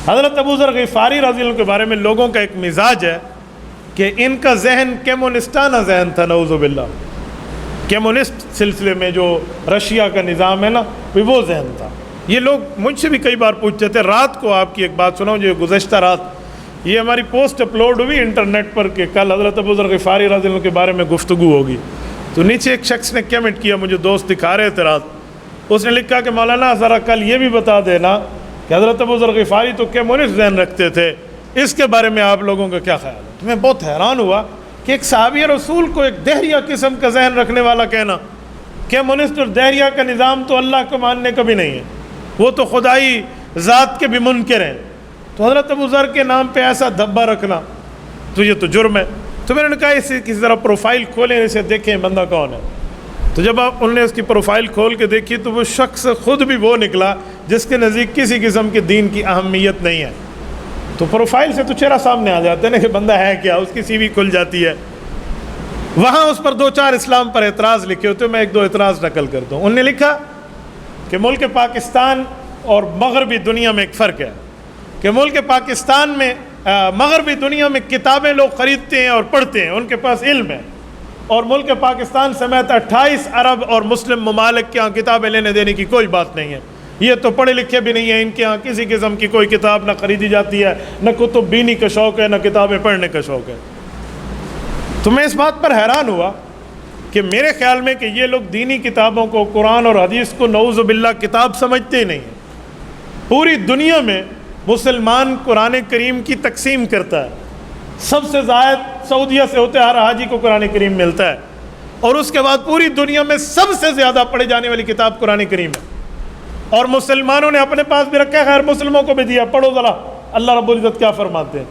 حضرت ابو ذر غفاری رضی اللہ عنہ کے بارے میں لوگوں کا ایک مزاج ہے کہ ان کا ذہن کمیونسٹانہ ذہن تھا، نعوذ باللہ. کمیونسٹ سلسلے میں جو رشیا کا نظام ہے نا، وہ ذہن تھا. یہ لوگ مجھ سے بھی کئی بار پوچھتے تھے. رات کو آپ کی ایک بات سناؤں، جو گزشتہ رات یہ ہماری پوسٹ اپلوڈ ہوئی انٹرنیٹ پر کہ کل حضرت ابو ذر غفاری رضی اللہ عنہ کے بارے میں گفتگو ہوگی، تو نیچے ایک شخص نے کمنٹ کیا، مجھے دوست دکھا رہے تھے رات. اس نے لکھا کہ مولانا ذرا کل یہ بھی بتا دینا کہ حضرت ابو ذر غفاری تو کمیونسٹ ذہن رکھتے تھے، اس کے بارے میں آپ لوگوں کا کیا خیال ہے؟ تو میں بہت حیران ہوا کہ ایک صحابی رسول کو ایک دہریہ قسم کا ذہن رکھنے والا کہنا. کمیونسٹ اور دہریہ کا نظام تو اللہ کو ماننے کا بھی نہیں ہے، وہ تو خدائی ذات کے بھی منکر ہیں. تو حضرت ابو ذر کے نام پہ ایسا دھبا رکھنا تو یہ تو جرم ہے. تو میں نے کہا اسے کسی طرح پروفائل کھولیں، اسے دیکھیں بندہ کون ہے. تو جب انہوں نے اس کی پروفائل کھول کے دیکھی تو وہ شخص خود بھی وہ نکلا جس کے نزدیک کسی قسم کے دین کی اہمیت نہیں ہے. تو پروفائل سے تو چہرہ سامنے آ جاتا ہے نا کہ بندہ ہے کیا، اس کی سی وی کھل جاتی ہے. وہاں اس پر 2-4 اسلام پر اعتراض لکھے ہوتے، میں 1-2 اعتراض نقل کرتا ہوں. انہوں نے لکھا کہ ملک پاکستان اور مغربی دنیا میں ایک فرق ہے کہ ملک پاکستان میں مغربی دنیا میں کتابیں لوگ خریدتے ہیں اور پڑھتے ہیں، ان کے پاس علم ہے، اور ملک پاکستان سمیت 28 عرب اور مسلم ممالک کے ہاں کتابیں لینے دینے کی کوئی بات نہیں ہے. یہ تو پڑھے لکھے بھی نہیں ہیں، ان کے ہاں کسی قسم کی کوئی کتاب نہ خریدی جاتی ہے، نہ کتب بینی کا شوق ہے، نہ کتابیں پڑھنے کا شوق ہے. تو میں اس بات پر حیران ہوا کہ میرے خیال میں کہ یہ لوگ دینی کتابوں کو، قرآن اور حدیث کو نعوذ باللہ کتاب سمجھتے ہی نہیں ہیں. پوری دنیا میں مسلمان قرآن کریم کی تقسیم کرتا ہے، سب سے زائد سعودیہ سے ہوتے ہر حاجی کو قرآن کریم ملتا ہے، اور اس کے بعد پوری دنیا میں سب سے زیادہ پڑھی جانے والی کتاب قرآن کریم ہے. اور مسلمانوں نے اپنے پاس بھی رکھا ہے، غیر مسلموں کو بھی دیا، پڑھو ذرا اللہ رب العزت کیا فرماتے ہیں.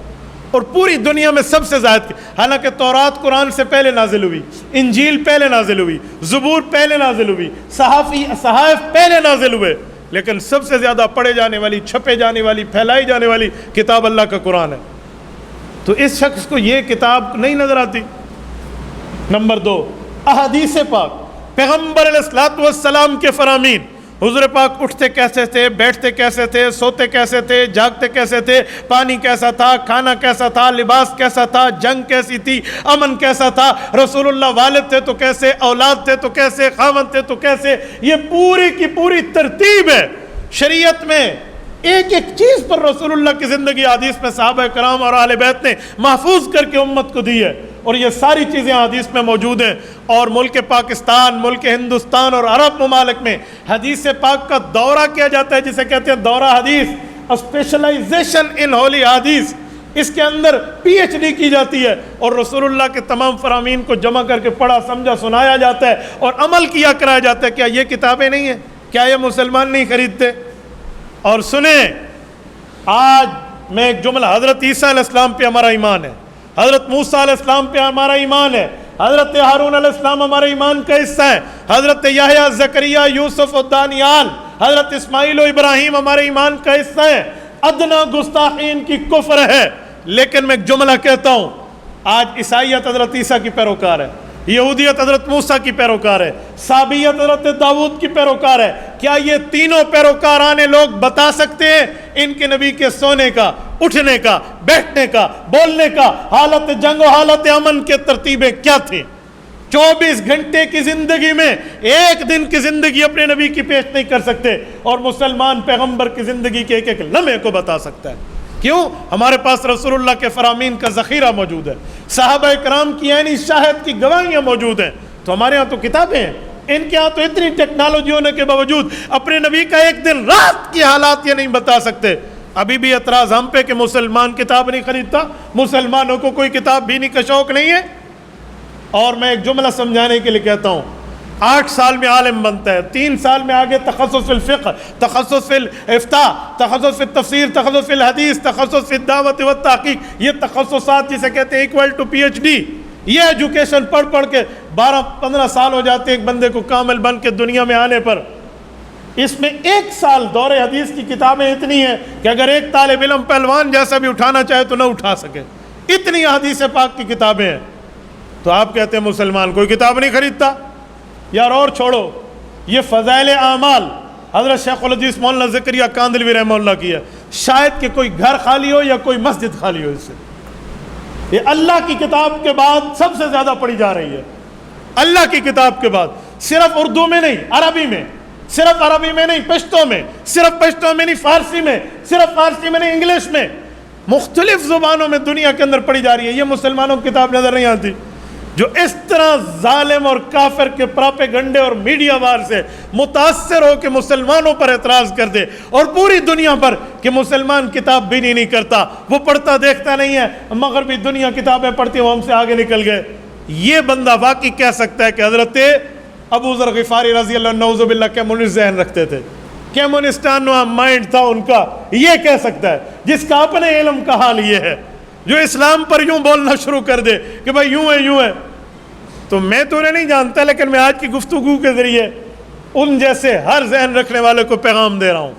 اور پوری دنیا میں سب سے زائد، حالانکہ تورات قرآن سے پہلے نازل ہوئی، انجیل پہلے نازل ہوئی، زبور پہلے نازل ہوئی، صحائف پہلے نازل ہوئے، لیکن سب سے زیادہ پڑھے جانے والی، چھپے جانے والی، پھیلائی جانے والی کتاب اللہ کا قرآن ہے. تو اس شخص کو یہ کتاب نہیں نظر آتی. نمبر 2، احادیث پاک، پیغمبر علیہ الصلوۃ والسلام کے فرامین. حضور پاک اٹھتے کیسے تھے، بیٹھتے کیسے تھے، سوتے کیسے تھے، جاگتے کیسے تھے، پانی کیسا تھا، کھانا کیسا تھا، لباس کیسا تھا، جنگ کیسی تھی، امن کیسا تھا، رسول اللہ والد تھے تو کیسے، اولاد تھے تو کیسے، خاوند تھے تو کیسے. یہ پوری کی پوری ترتیب ہے شریعت میں. ایک ایک چیز پر رسول اللہ کی زندگی حدیث میں صحابہ کرام اور اہل بیت نے محفوظ کر کے امت کو دی ہے، اور یہ ساری چیزیں حدیث میں موجود ہیں. اور ملک پاکستان، ملک ہندوستان اور عرب ممالک میں حدیث پاک کا دورہ کیا جاتا ہے، جسے کہتے ہیں دورہ حدیث، اسپیشلائزیشن ان ہولی حدیث. اس کے اندر PhD کی جاتی ہے، اور رسول اللہ کے تمام فرامین کو جمع کر کے پڑھا سمجھا سنایا جاتا ہے اور عمل کیا کرایا جاتا ہے. کیا یہ کتابیں نہیں ہیں؟ کیا یہ مسلمان نہیں خریدتے؟ اور سنیں، آج میں ایک جملہ، حضرت عیسیٰ علیہ السلام پہ ہمارا ایمان ہے، حضرت موسیٰ علیہ السلام پہ ہمارا ایمان ہے، حضرت ہارون علیہ السلام ہمارے ایمان کا حصہ ہے، حضرت یحییٰ، زکریا، یوسف و دانیال، حضرت اسماعیل و ابراہیم ہمارے ایمان کا حصہ ہے. ادنا گستاخین کی کفر ہے. لیکن میں ایک جملہ کہتا ہوں، آج عیسائیت حضرت عیسیٰ کی پیروکار ہے، یہودیت حضرت موسیٰ کی پیروکار ہے، صابئیت حضرت داؤد کی پیروکار ہے. کیا یہ تینوں پیروکارانے لوگ بتا سکتے ہیں ان کے نبی کے سونے کا، اٹھنے کا، بیٹھنے کا، بولنے کا، حالت جنگ و حالت امن کے ترتیبیں کیا تھیں؟ 24 گھنٹے کی زندگی میں ایک دن کی زندگی اپنے نبی کی پیش نہیں کر سکتے، اور مسلمان پیغمبر کی زندگی کے ایک ایک لمحے کو بتا سکتا ہے. کیوں؟ ہمارے پاس رسول اللہ کے فرامین کا ذخیرہ موجود ہے، صحابہ کرام کی عینی شاہد کی گواہیاں موجود ہیں. تو ہمارے ہاں تو کتابیں ہیں، ان کے ہاں تو اتنی ٹیکنالوجی ہونے کے باوجود اپنے نبی کا ایک دن رات کی حالات یہ نہیں بتا سکتے. ابھی بھی اعتراض ہم پہ کہ مسلمان کتاب نہیں خریدتا، مسلمانوں کو کوئی کتاب بھی نہیں کا شوق نہیں ہے. اور میں ایک جملہ سمجھانے کے لیے کہتا ہوں، 8 سال میں عالم بنتا ہے، 3 سال میں آگے تخصص فی الفقہ، تخصص فی الافتاء، تخصص فی التفسیر، تخصص فی الحدیث، تخصص فی الدعوت والتحقیق. یہ تخصصات جسے کہتے ہیں ایکول ٹو PhD. یہ ایجوکیشن پڑھ پڑھ کے 12-15 سال ہو جاتے ایک بندے کو کامل بن کے دنیا میں آنے پر. اس میں 1 سال دور حدیث کی کتابیں اتنی ہیں کہ اگر ایک طالب علم پہلوان جیسا بھی اٹھانا چاہے تو نہ اٹھا سکے. اتنی حدیث پاک کی کتابیں ہیں. تو آپ کہتے ہیں مسلمان کوئی کتاب نہیں خریدتا؟ یار اور چھوڑو، یہ فضائل اعمال حضرت شیخ الحدیث مولانا زکریا کاندلوی رحمہ اللہ کی ہے. شاید کہ کوئی گھر خالی ہو یا کوئی مسجد خالی ہو اس سے. یہ اللہ کی کتاب کے بعد سب سے زیادہ پڑھی جا رہی ہے. اللہ کی کتاب کے بعد صرف اردو میں نہیں، عربی میں، صرف عربی میں نہیں، پشتو میں، صرف پشتو میں نہیں، فارسی میں، صرف فارسی میں نہیں، انگلش میں، مختلف زبانوں میں دنیا کے اندر پڑھی جا رہی ہے. یہ مسلمانوں کی کتاب نظر نہیں آتی جو اس طرح ظالم اور کافر کے پراپیگنڈے اور میڈیا وار سے متاثر ہو کہ مسلمانوں پر اعتراض کر دے، اور پوری دنیا پر کہ مسلمان کتاب بھی نہیں کرتا، وہ پڑھتا دیکھتا نہیں ہے، مغربی دنیا کتابیں پڑھتی وہ ہم سے آگے نکل گئے. یہ بندہ واقعی کہہ سکتا ہے کہ حضرت ابو ذر غفاری رضی اللہ عنہ نعوذ باللہ کمیونسٹ ذہن رکھتے تھے، کمیونسٹانہ مائنڈ تھا ان کا. یہ کہہ سکتا ہے جس کا اپنے علم کا حال یہ ہے، جو اسلام پر یوں بولنا شروع کر دے کہ بھائی یوں ہے یوں ہے. تو میں تو انہیں نہیں جانتا، لیکن میں آج کی گفتگو کے ذریعے ان جیسے ہر ذہن رکھنے والے کو پیغام دے رہا ہوں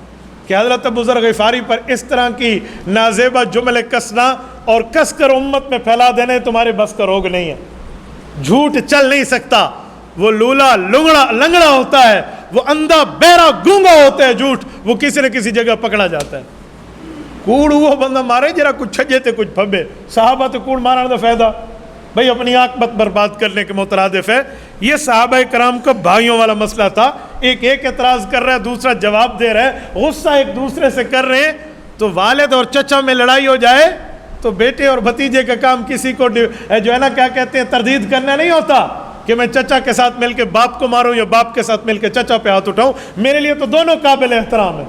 کہ حضرت ابو ذر غفاری پر اس طرح کی نازیبہ جملے کسنا اور کس کر امت میں پھیلا دینے تمہارے بس کا روگ نہیں ہے. جھوٹ چل نہیں سکتا، وہ لولا لنگڑا ہوتا ہے، وہ اندھا بہرا گونگا ہوتا ہے. جھوٹ وہ کسی نہ کسی جگہ پکڑا جاتا ہے. کوڑ وہ بندہ مارے جرا کچھ چھجے تے کچھ پھبے، صحابہ تے کوڑ مارنے دا فائدہ بھئی اپنی عاقبت برباد کرنے کے مترادف ہے. یہ صحابہ کرام کا بھائیوں والا مسئلہ تھا. ایک اعتراض کر رہا ہے، دوسرا جواب دے رہا ہے، غصہ ایک دوسرے سے کر رہے ہیں. تو والد اور چچا میں لڑائی ہو جائے تو بیٹے اور بھتیجے کا کام کسی کو جو ہے نا کیا کہتے ہیں تردید کرنا نہیں ہوتا کہ میں چچا کے ساتھ مل کے باپ کو ماروں یا باپ کے ساتھ مل کے چچا پہ ہاتھ اٹھاؤں. میرے لیے تو دونوں قابل احترام ہیں،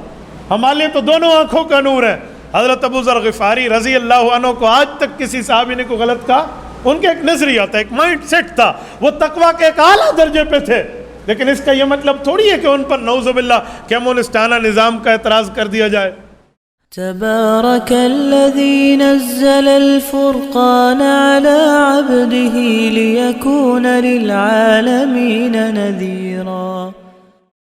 ہمارے لیے تو دونوں آنکھوں کا نور ہے. حضرت ابو ذر غفاری رضی اللہ عنہ کو آج تک کسی صحابی نے کوئی غلط کہا؟ ان کے ایک نظریہ تھا، ایک مائنڈ سیٹ تھا، وہ تقویٰ کے ایک اعلیٰ درجے پہ تھے. لیکن اس کا یہ مطلب تھوڑی ہے کہ ان پر نعوذ باللہ کمیونسٹانہ نظام کا اعتراض کر دیا جائے. تبارك الذي نزل الفرقان على عبده ليكون للعالمين نذيرا.